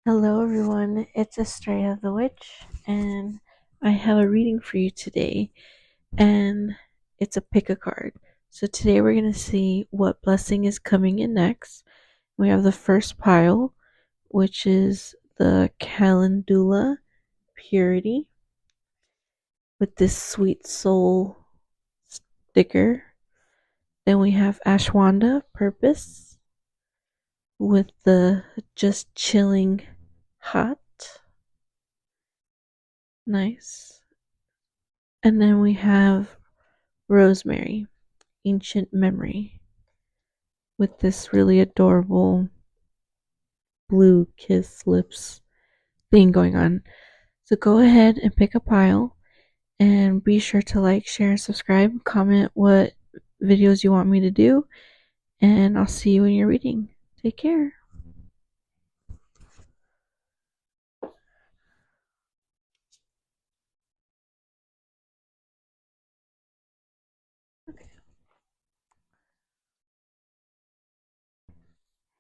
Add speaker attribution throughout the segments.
Speaker 1: Hello, everyone. It's Estrella the Witch, and I have a reading for you today, and it's a pick a card. So, today we're going to see what blessing is coming in next. We have the first pile, which is the Calendula Purity with this sweet soul sticker. Then we have Ashwagandha Purpose with the just chilling hot. Nice. And then we have Rosemary, Ancient Memory, with this really adorable blue kiss lips thing going on. So go ahead and pick a pile and be sure to like, share, and subscribe. Comment what videos you want me to do, and I'll see you in your reading. Take care.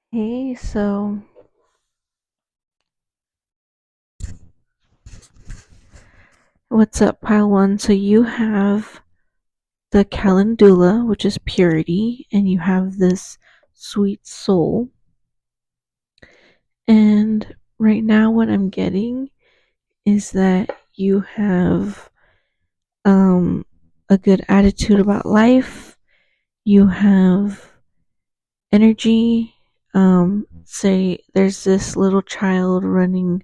Speaker 1: Hey, so what's up, pile one? So you have the Calendula, which is purity, and you have this sweet soul. And right now, what I'm getting is that you have um, a good attitude about life. You have energy. Say there's this little child running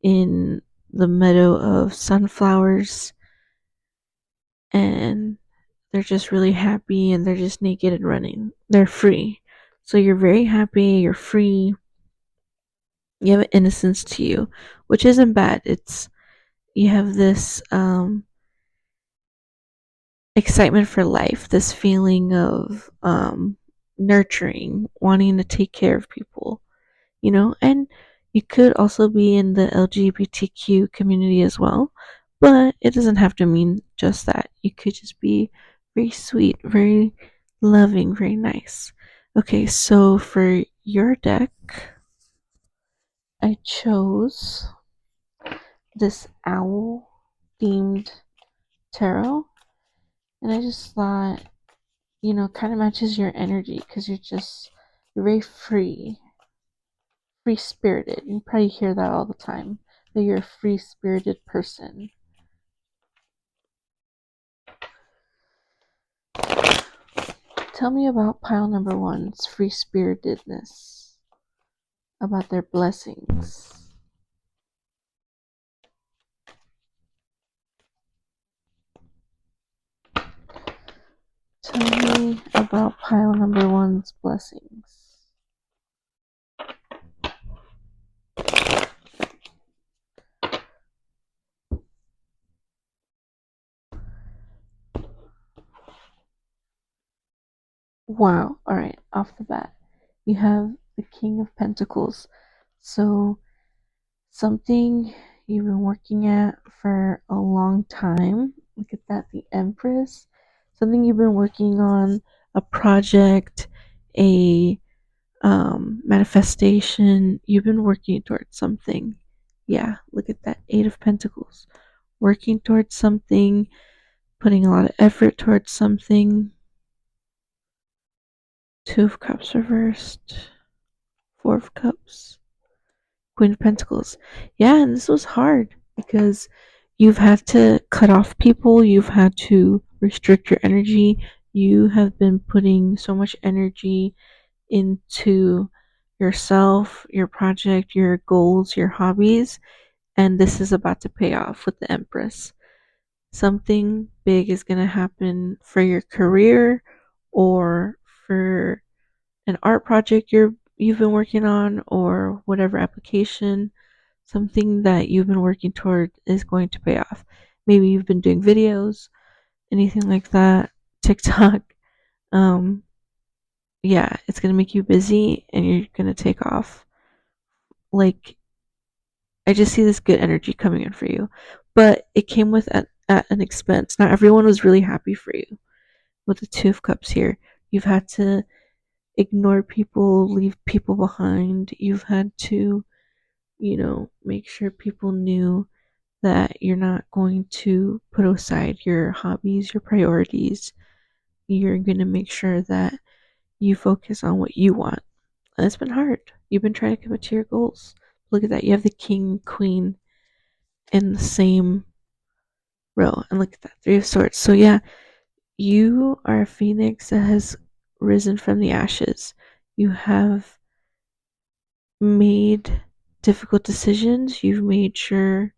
Speaker 1: in the meadow of sunflowers, and they're just really happy and they're just naked and running. They're free. So you're very happy, you're free, you have innocence to you, which isn't bad. It's you have this excitement for life, this feeling of nurturing, wanting to take care of people, and you could also be in the LGBTQ community as well, but it doesn't have to mean just that. You could just be very sweet, very loving, very nice. Okay, so for your deck, I chose this owl themed tarot, and I just thought, kind of matches your energy because you're very free spirited. You probably hear that all the time, that you're a free spirited person. Tell me about pile number one's free spiritedness, about their blessings. Tell me about pile number one's blessings. Wow, alright, off the bat. You have the King of Pentacles. So, something you've been working at for a long time. Look at that, the Empress. Something you've been working on, a project, a manifestation. You've been working towards something. Yeah, look at that, Eight of Pentacles. Working towards something, putting a lot of effort towards something. Two of Cups reversed. Four of Cups. Queen of Pentacles. Yeah, and this was hard because you've had to cut off people, you've had to restrict your energy, you have been putting so much energy into yourself, your project, your goals, your hobbies, and this is about to pay off with the Empress. Something big is going to happen for your career or for an art project you've been working on, or whatever application. Something that you've been working toward is going to pay off. Maybe you've been doing videos, anything like that, TikTok. um yeah, it's going to make you busy and you're going to take off. Like, I just see this good energy coming in for you, but it came with at an expense. Not everyone was really happy for you. With the Two of Cups here, you've had to ignore people, leave people behind. You've had to make sure people knew that you're not going to put aside your hobbies, your priorities. You're going to make sure that you focus on what you want. And it's been hard. You've been trying to commit to your goals. Look at that. You have the king, queen in the same row. And look at that. Three of swords. So, yeah, you are a phoenix that has risen from the ashes. You have made difficult decisions. You've made sure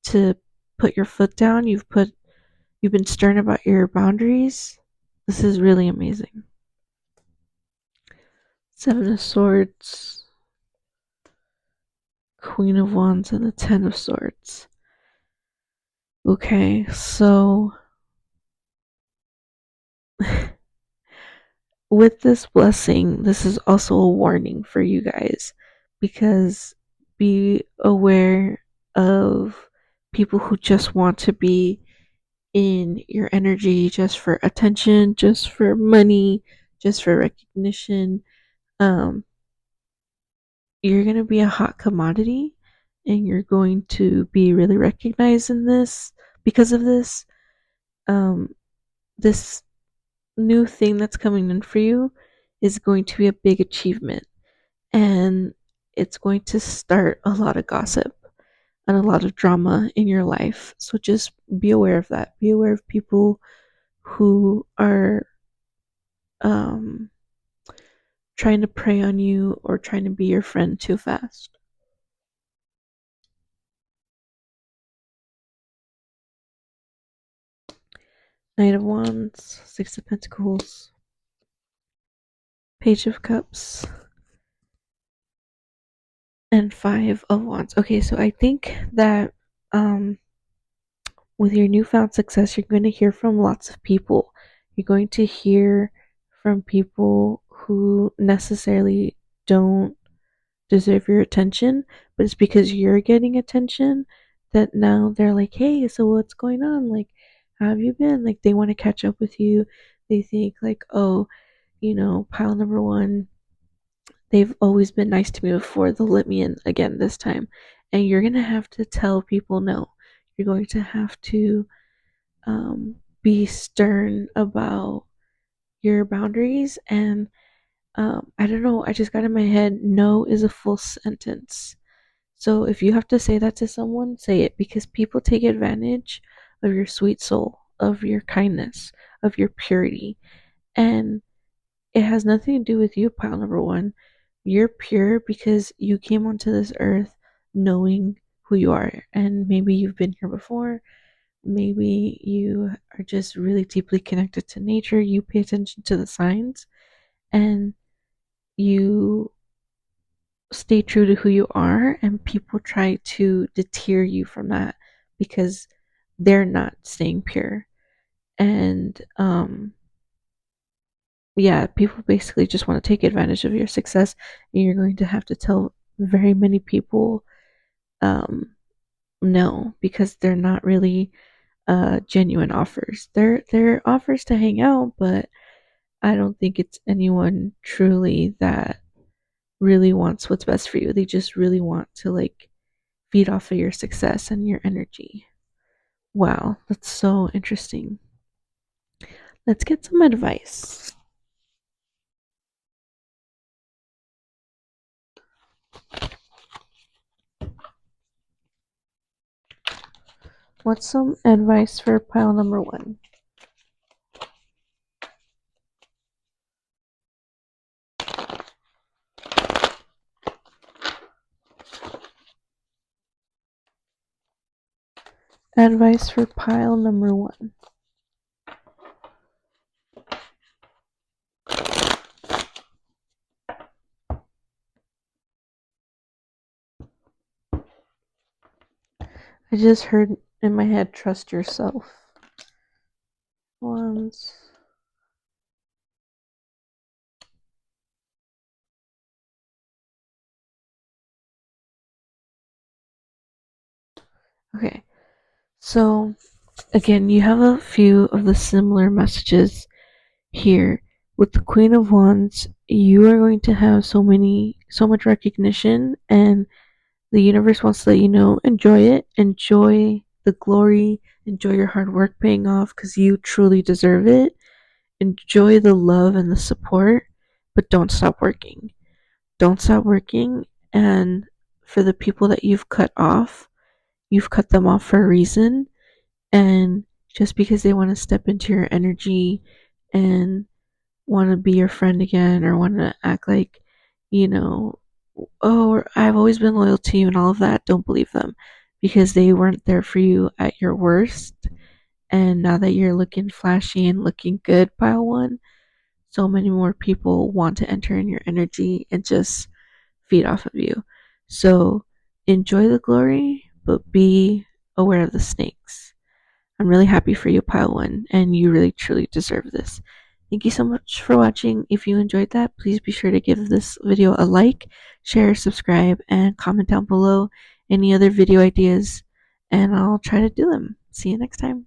Speaker 1: to put your foot down. You've been stern about your boundaries. This is really amazing. Seven of Swords, Queen of Wands, and the Ten of Swords. Okay, so with this blessing, this is also a warning for you guys, because be aware of people who just want to be in your energy just for attention, just for money, just for recognition. Um, you're going to be a hot commodity, and you're going to be really recognized in this because of this. This new thing that's coming in for you is going to be a big achievement, and it's going to start a lot of gossip and a lot of drama in your life. So just be aware of that. Be aware of people who are um, trying to prey on you or trying to be your friend too fast. Knight of Wands, Six of Pentacles, Page of Cups, and Five of Wands. Okay, so I think that with your newfound success, you're going to hear from lots of people. You're going to hear from people who necessarily don't deserve your attention, but it's because you're getting attention that now they're like, hey, so what's going on? Like, how have you been? Like, they want to catch up with you. They think, like, oh, pile number one, they've always been nice to me before. They'll let me in again this time. And you're going to have to tell people no. You're going to have to be stern about your boundaries. And I don't know, I just got in my head, no is a full sentence. So if you have to say that to someone, say it, because people take advantage of your sweet soul, of your kindness, of your purity. And it has nothing to do with you, pile number one. You're pure because you came onto this earth knowing who you are. And maybe you've been here before. Maybe you are just really deeply connected to nature. You pay attention to the signs and you stay true to who you are, and people try to deter you from that because they're not staying pure. And yeah, people basically just want to take advantage of your success, and you're going to have to tell very many people no, because they're not really genuine offers. They're offers to hang out, but I don't think it's anyone truly that really wants what's best for you. They just really want to like feed off of your success and your energy. Wow, that's so interesting. Let's get some advice. What's some advice for pile number one? Advice for pile number one. I just heard in my head, trust yourself. Wands. Okay, so again, you have a few of the similar messages here. With the Queen of Wands, you are going to have so much recognition, and The universe wants to let you know, enjoy it, enjoy the glory, enjoy your hard work paying off because you truly deserve it. Enjoy the love and the support, but don't stop working. Don't stop working. And for the people that you've cut them off for a reason. And just because they want to step into your energy and want to be your friend again or want to act like, you know, oh, I've always been loyal to you and all of that, don't believe them because they weren't there for you at your worst. And now that you're looking flashy and looking good, pile one, so many more people want to enter in your energy and just feed off of you. So enjoy the glory, but be aware of the snakes. I'm really happy for you, Pile One, and you really truly deserve this. Thank you so much for watching. If you enjoyed that, please be sure to give this video a like, share, subscribe, and comment down below any other video ideas, and I'll try to do them. See you next time.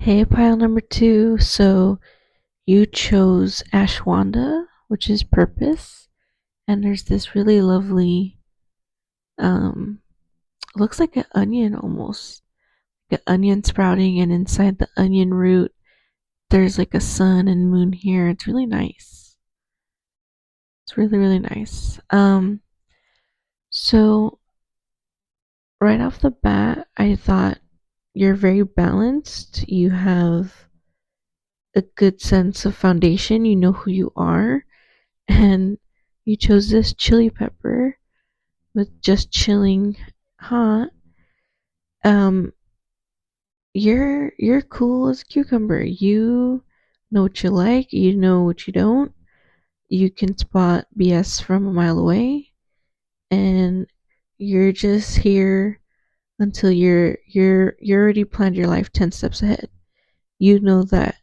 Speaker 1: Hey, pile number two. So you chose Ashwagandha, which is purpose, and there's this really lovely, um, looks like an onion almost, like an onion sprouting, and inside the onion root, there's like a sun and moon here. It's really nice. It's really, really nice. So right off the bat, I thought you're very balanced. You have a good sense of foundation. You know who you are, and you chose this chili pepper with just chilling hot. Um, you're cool as a cucumber. You know what you like. You know what you don't. You can spot BS from a mile away, and you're just here until you're already planned your life 10 steps ahead. You know that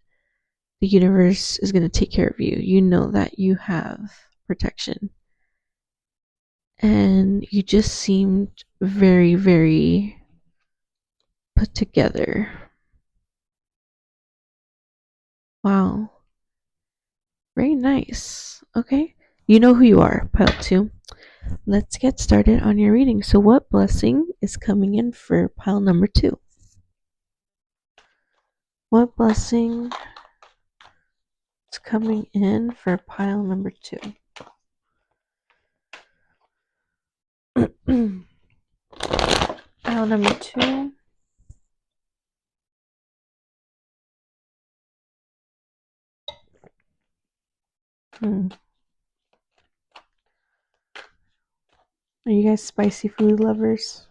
Speaker 1: the universe is going to take care of you. You know that you have protection. And you just seemed very, very put together. Wow. Very nice. Okay. You know who you are, pile two. Let's get started on your reading. So, what blessing is coming in for pile number two? What blessing is coming in for pile number two? Pile number two. Are you guys spicy food lovers?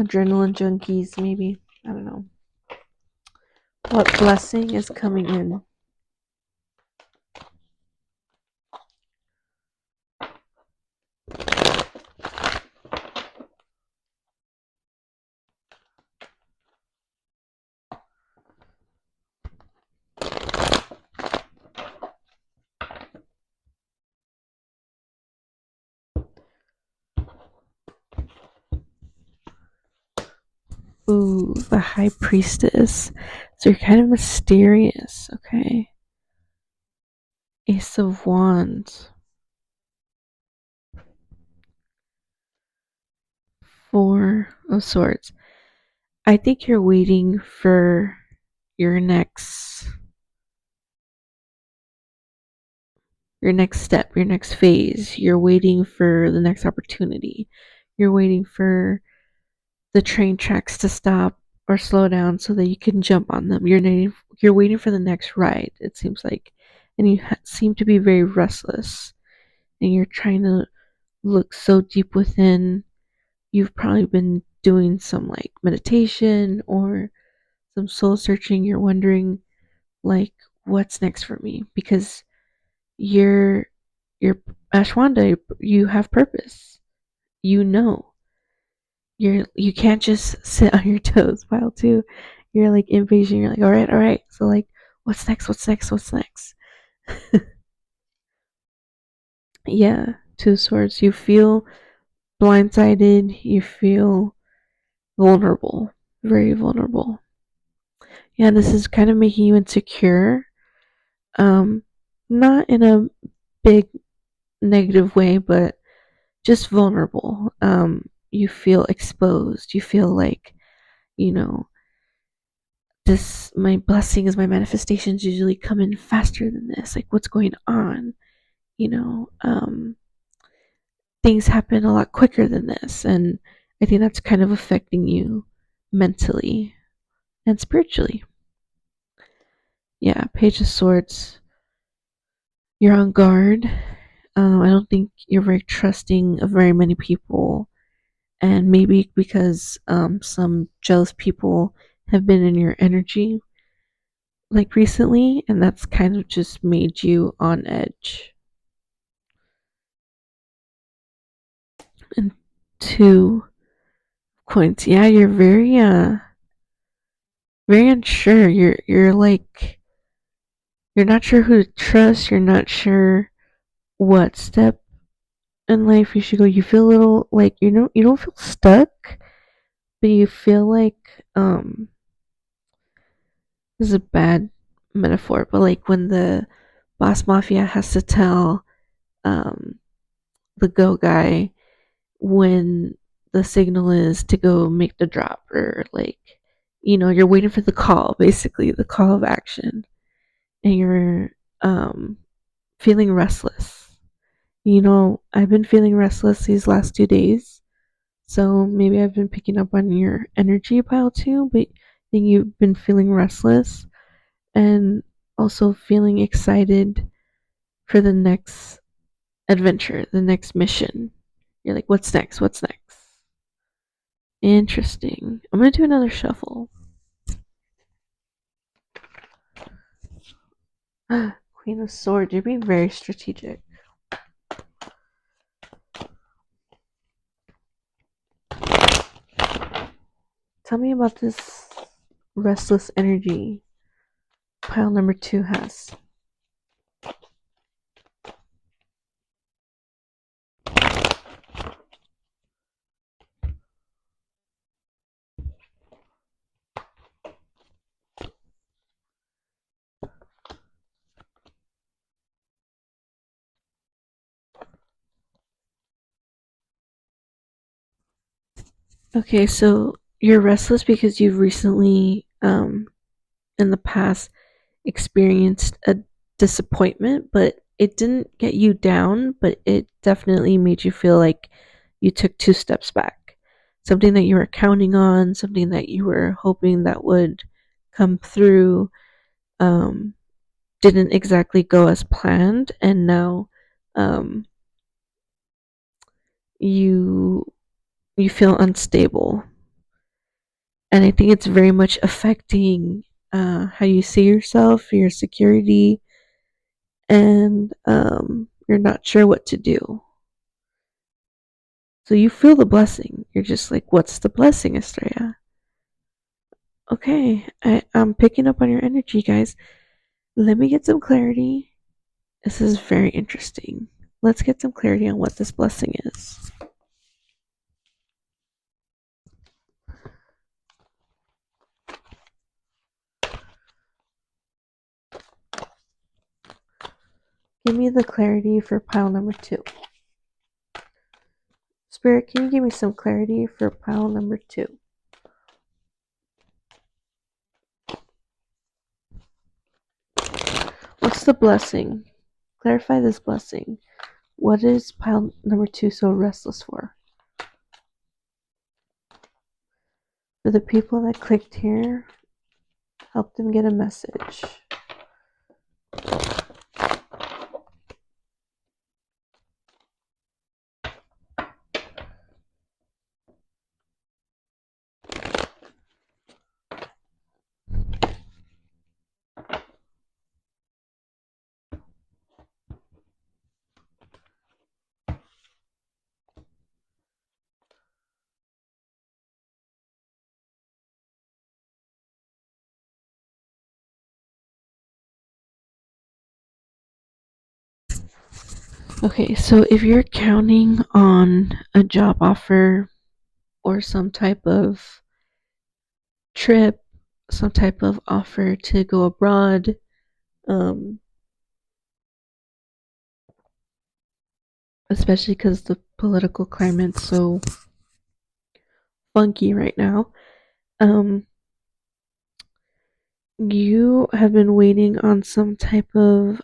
Speaker 1: Adrenaline junkies, maybe? I don't know. What blessing is coming in? Ooh, the High Priestess. So you're kind of mysterious, okay? Ace of Wands. Four of Swords. I think you're waiting for your next step, your next phase. You're waiting for the next opportunity. You're waiting for the train tracks to stop or slow down so that you can jump on them. You're waiting for the next ride, it seems like. And you seem to be very restless. And you're trying to look so deep within. You've probably been doing some like meditation or some soul searching. You're wondering like what's next for me because you're Ashwanda, you have purpose. You know. You can't just sit on your toes, pile two. You're like impatient, you're like, all right. So like, what's next? What's next? What's next? Yeah, two of swords. You feel blindsided, you feel vulnerable. Very vulnerable. Yeah, this is kind of making you insecure. Um, not in a big negative way, but just vulnerable. You feel exposed. You feel like, you know, this my blessings, my manifestations usually come in faster than this. Like what's going on? You know, things happen a lot quicker than this. And I think that's kind of affecting you mentally and spiritually. Yeah, Page of Swords. You're on guard. I don't think you're very trusting of very many people, and maybe because some jealous people have been in your energy like recently, and that's kind of just made you on edge. And two coins, yeah, you're very unsure. You're like you're not sure who to trust. You're not sure what step in life you should go. You feel a little like you don't feel stuck, but you feel like this is a bad metaphor, but like when the boss mafia has to tell um the go guy when the signal is to go make the drop, or like you're waiting for the call, basically the call of action, and you're um feeling restless. I've been feeling restless these last 2 days. So maybe I've been picking up on your energy pile too, but I think you've been feeling restless and also feeling excited for the next adventure, the next mission. You're like, what's next? What's next? Interesting. I'm going to do another shuffle. Queen of Swords, you're being very strategic. Tell me about this restless energy pile number 2 has. Okay, so you're restless because you've recently, in the past, experienced a disappointment, but it didn't get you down, but it definitely made you feel like you took 2 steps back. Something that you were counting on, something that you were hoping that would come through, um, didn't exactly go as planned, and now um, you you feel unstable, and I think it's very much affecting how you see yourself, your security, and you're not sure what to do. So you feel the blessing. You're just like, what's the blessing, Estrella? Okay, I'm picking up on your energy, guys. Let me get some clarity. This is very interesting. Let's get some clarity on what this blessing is. Give me the clarity for pile number 2. Spirit, can you give me some clarity for pile number 2? What's the blessing? Clarify this blessing. What is pile number 2 so restless for? For the people that clicked here, help them get a message. Okay, so if you're counting on a job offer or some type of trip, some type of offer to go abroad, um, especially because the political climate's so funky right now, um, you have been waiting on some type of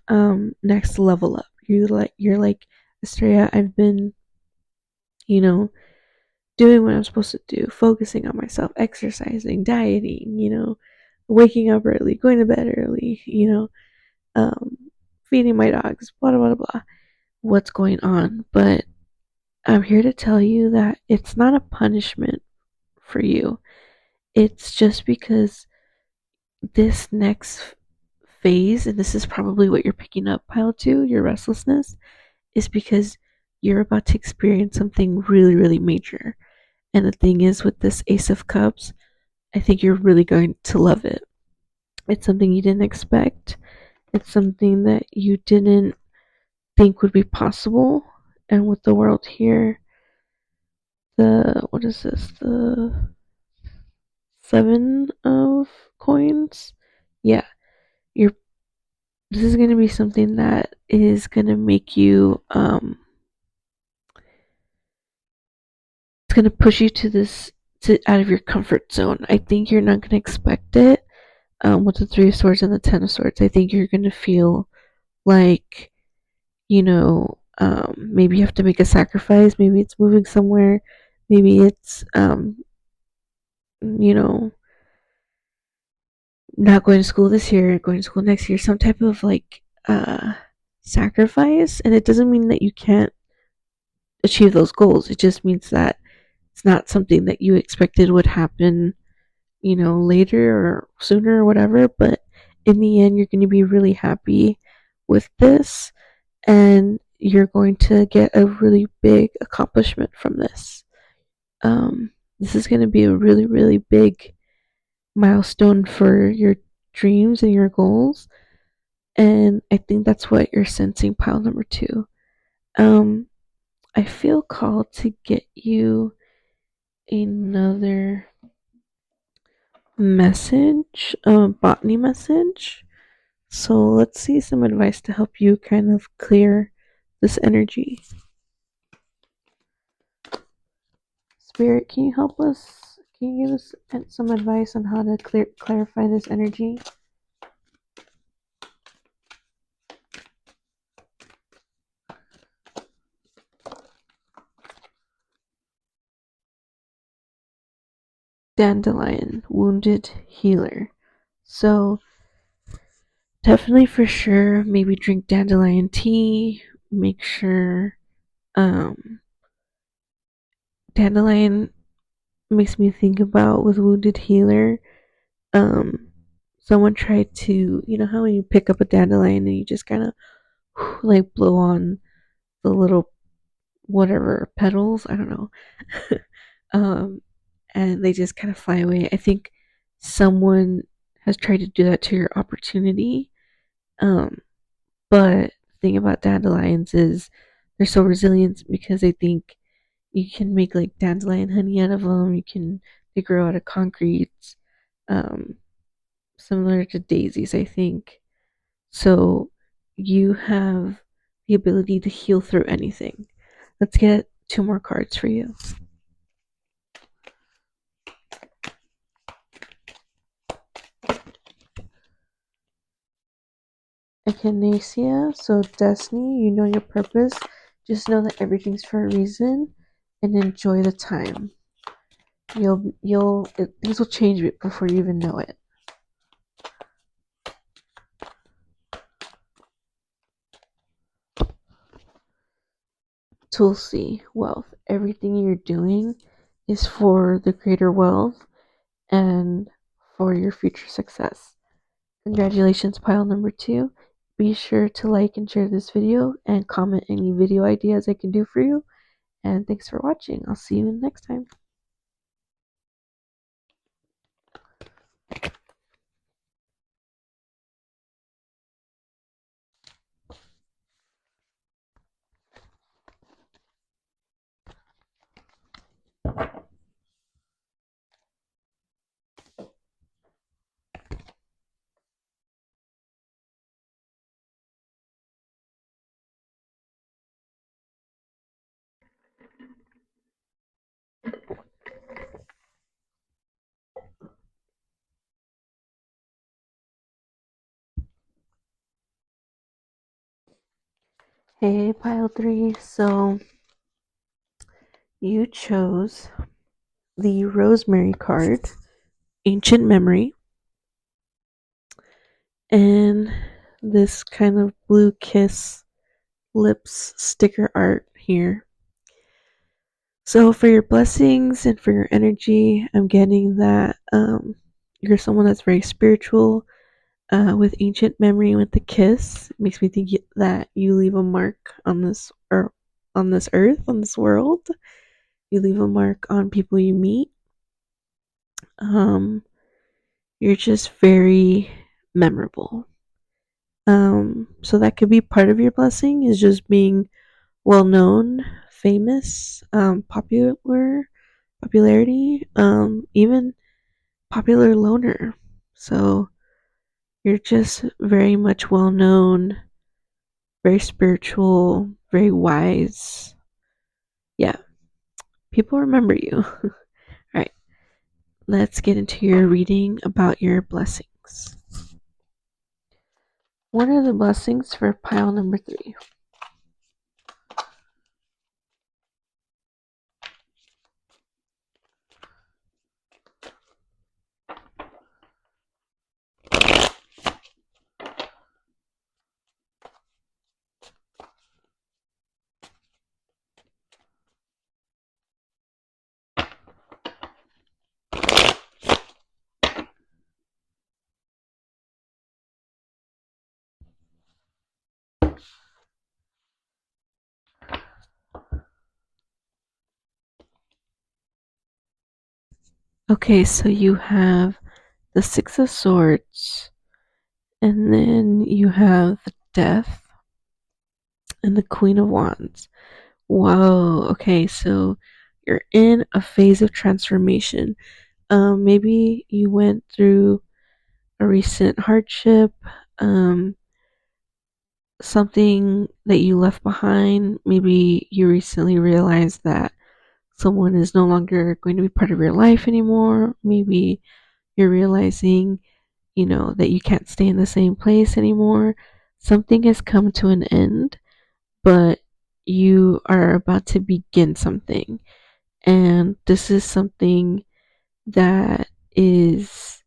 Speaker 1: next level up. You're like Estrella, I've been, you know, doing what I'm supposed to do, focusing on myself, exercising, dieting, waking up early, going to bed early, um, feeding my dogs, blah, blah, blah, blah. What's going on? But I'm here to tell you that it's not a punishment for you. It's just because this next phase, and this is probably what you're picking up, pile two, your restlessness, is because you're about to experience something really, really major. And the thing is, with this Ace of Cups, I think you're really going to love it. It's something you didn't expect. It's something that you didn't think would be possible. And with the world here, what is this? The seven of coins? Yeah, you're this is gonna be something that is gonna make you it's gonna push you to out of your comfort zone. I think you're not gonna expect it. With the Three of Swords and the Ten of Swords, I think you're gonna feel like, maybe you have to make a sacrifice. Maybe it's moving somewhere. Maybe it's, you know, not going to school this year, going to school next year, some type of like, sacrifice. And it doesn't mean that you can't achieve those goals. It just means that it's not something that you expected would happen, later or sooner or whatever. But in the end, you're going to be really happy with this, and you're going to get a really big accomplishment from this. This is going to be a really, really big milestone for your dreams and your goals. And I think that's what you're sensing, pile number two. Um, I feel called to get you another message, a botany message. So let's see some advice to help you kind of clear this energy. Spirit, can you help us? Can you give us some advice on how to clarify this energy? Dandelion, wounded healer. So definitely for sure, maybe drink dandelion tea. Make sure, um, dandelion makes me think about with wounded healer. Um, someone tried to, how when you pick up a dandelion and you just kind of like blow on the little whatever petals. I don't know. um, and they just kind of fly away. I think someone has tried to do that to your opportunity. Um, but the thing about dandelions is they're so resilient because I think you can make like dandelion honey out of them. They grow out of concrete, um, similar to daisies, I think. So you have the ability to heal through anything. Let's get two more cards for you. Echinacea, so destiny, you know your purpose. Just know that everything's for a reason and enjoy the time. Things will change before you even know it. Tulsi, wealth. Everything you're doing is for the greater wealth and for your future success. Congratulations, pile number two. Be sure to like and share this video and comment any video ideas I can do for you. And thanks for watching. I'll see you next time. Hey, pile three. So you chose the Rosemary card, Ancient Memory, and this kind of blue kiss lips sticker art here. So for your blessings and for your energy, I'm getting that you're someone that's very spiritual. With ancient memory, with the kiss, it makes me think that you leave a mark on this or on this earth, on this world. You leave a mark on people you meet. Um, you're just very memorable. So that could be part of your blessing is just being well known, famous, popularity, even popular loner. So you're just very much well known, very spiritual, very wise. Yeah, people remember you. All right, let's get into your reading about your blessings. What are the blessings for pile number 3? Okay, so you have the Six of Swords, and then you have the Death and the Queen of Wands. Whoa, okay, so you're in a phase of transformation. Maybe you went through a recent hardship, um, something that you left behind. Maybe you recently realized that someone is no longer going to be part of your life anymore. Maybe you're realizing, that you can't stay in the same place anymore. Something has come to an end, but you are about to begin something. And this is something that is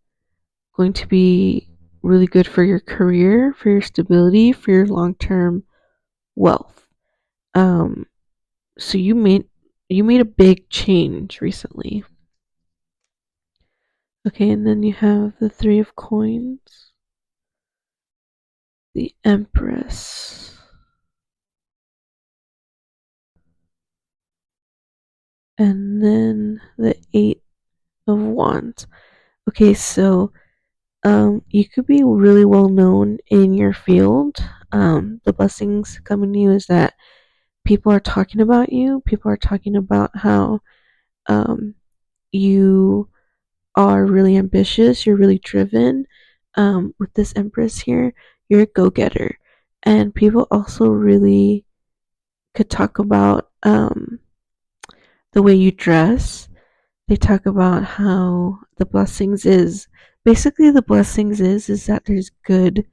Speaker 1: going to be really good for your career, for your stability, for your long term wealth. Um, so you made a big change recently. Okay, and then you have the Three of Coins, the Empress, and then the Eight of Wands. Okay, so you could be really well known in your field. The blessings coming to you is that people are talking about you. People are talking about how um, you are really ambitious. You're really driven. With this Empress here, you're a go-getter, and people also really could talk about the way you dress. They talk about how the blessings is basically the blessings is that there's good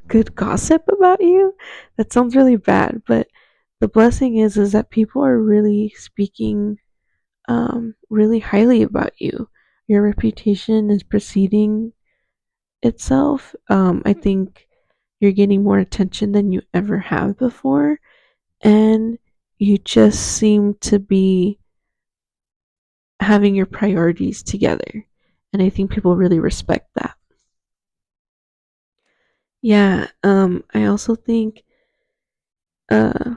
Speaker 1: good gossip about you. That sounds really bad, but the blessing is that people are really speaking really highly about you. Your reputation is preceding itself. I think you're getting more attention than you ever have before, and you just seem to be having your priorities together. And I think people really respect that. Yeah, I also think uh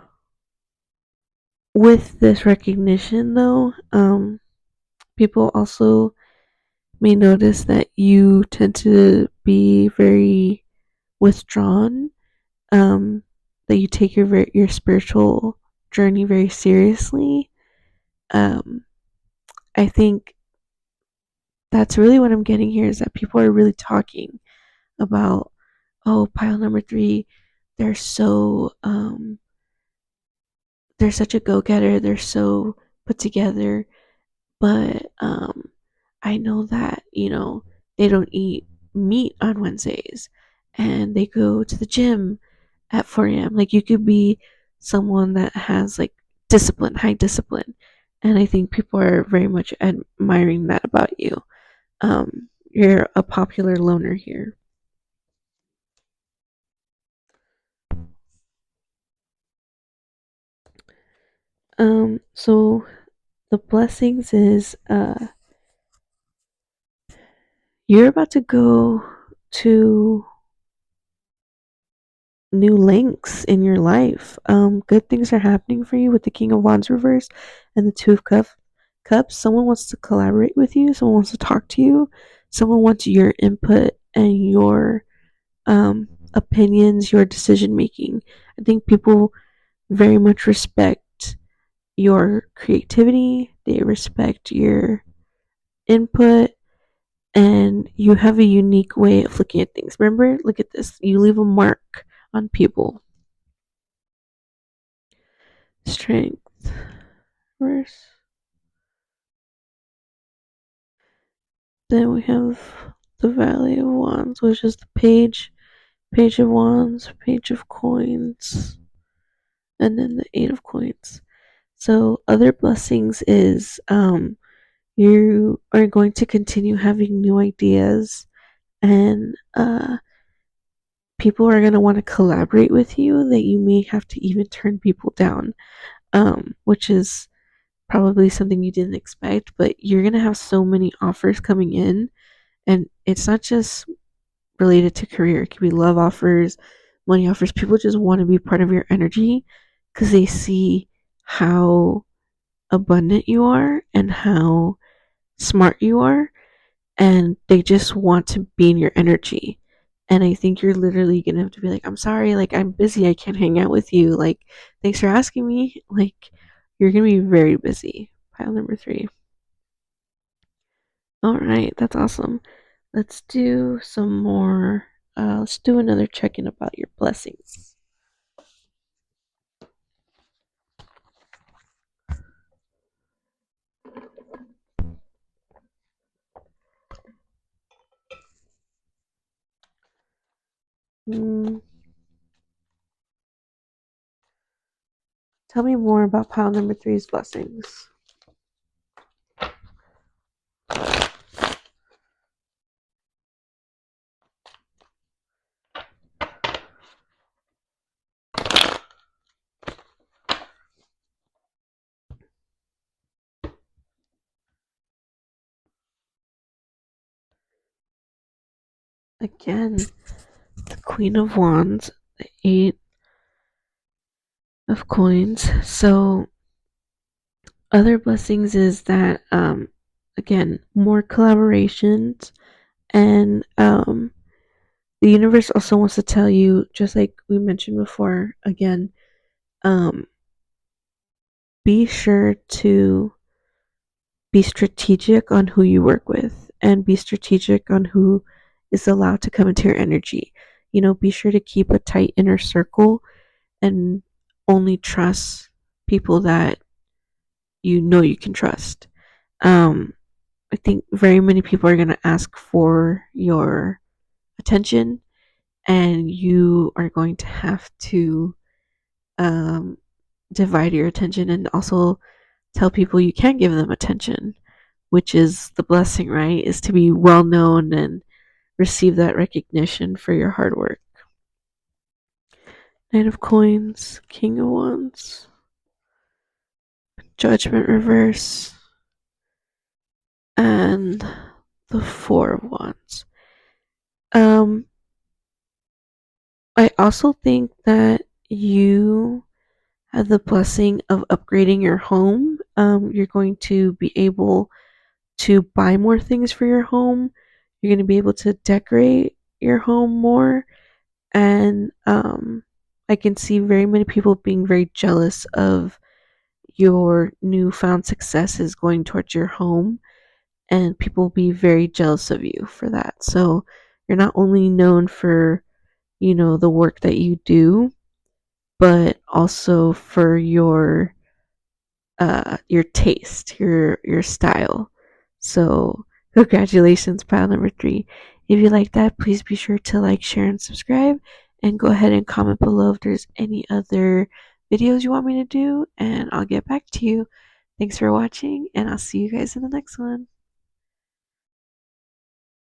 Speaker 1: with this recognition though, people also may notice that you tend to be very withdrawn, um, that you take your spiritual journey very seriously. Um, I think that's really what I'm getting here is that people are really talking about, oh, pile number 3, they're so they're such a go-getter, they're so put together, but I know that, they don't eat meat on Wednesdays and they go to the gym at 4 a.m. Like you could be someone that has like discipline, high discipline. And I think people are very much admiring that about you. You're a popular loner here. So the blessings is you're about to go to new links in your life. Good things are happening for you with the King of Wands reverse and the Two of Cups. Someone wants to collaborate with you. Someone wants to talk to you. Someone wants your input and your opinions, your decision making. I think people very much respect your creativity. They respect your input, and you have a unique way of looking at things. Remember, look at this. You leave a mark on people. Strength. Verse. Then we have the Valley of Wands, which is the Page of Wands, Page of Coins, and then the Eight of Coins. So other blessings is you are going to continue having new ideas, and people are going to want to collaborate with you that you may have to even turn people down, which is probably something you didn't expect, but you're going to have so many offers coming in, and it's not just related to career. It could be love offers, money offers. People just want to be part of your energy because they see how abundant you are and how smart you are, and they just want to be in your energy. And I think you're literally gonna have to be like, I'm sorry, like I'm busy, I can't hang out with you. Like, thanks for asking me. Like, you're gonna be very busy. Pile number 3. All right, that's awesome. Let's do some more. Let's do another check in about your blessings. Hmm. Tell me more about pile number 3's blessings. Again, the Queen of Wands, the Eight of Coins. So other blessings is that again, more collaborations, and the universe also wants to tell you, just like we mentioned before, again, um be sure to be strategic on who you work with, and be strategic on who is allowed to come into your energy. Be sure to keep a tight inner circle and only trust people that you can trust. um I think very many people are going to ask for your attention, and you are going to have to um, divide your attention and also tell people you can give them attention, which is the blessing, right? Is to be well known and receive that recognition for your hard work. Knight of Coins, King of Wands, Judgment reverse, and the Four of Wands. Um, I also think that you have the blessing of upgrading your home. You're going to be able to buy more things for your home. You're going to be able to decorate your home more. And I can see very many people being very jealous of your newfound successes going towards your home. And people will be very jealous of you for that. So you're not only known for, the work that you do, but also for your taste, your style. So congratulations, pile number 3. If you like that, please be sure to like, share, and subscribe. and go ahead and comment below if there's any other videos you want me to do, and I'll get back to you. Thanks for watching, and I'll see you guys in the next one.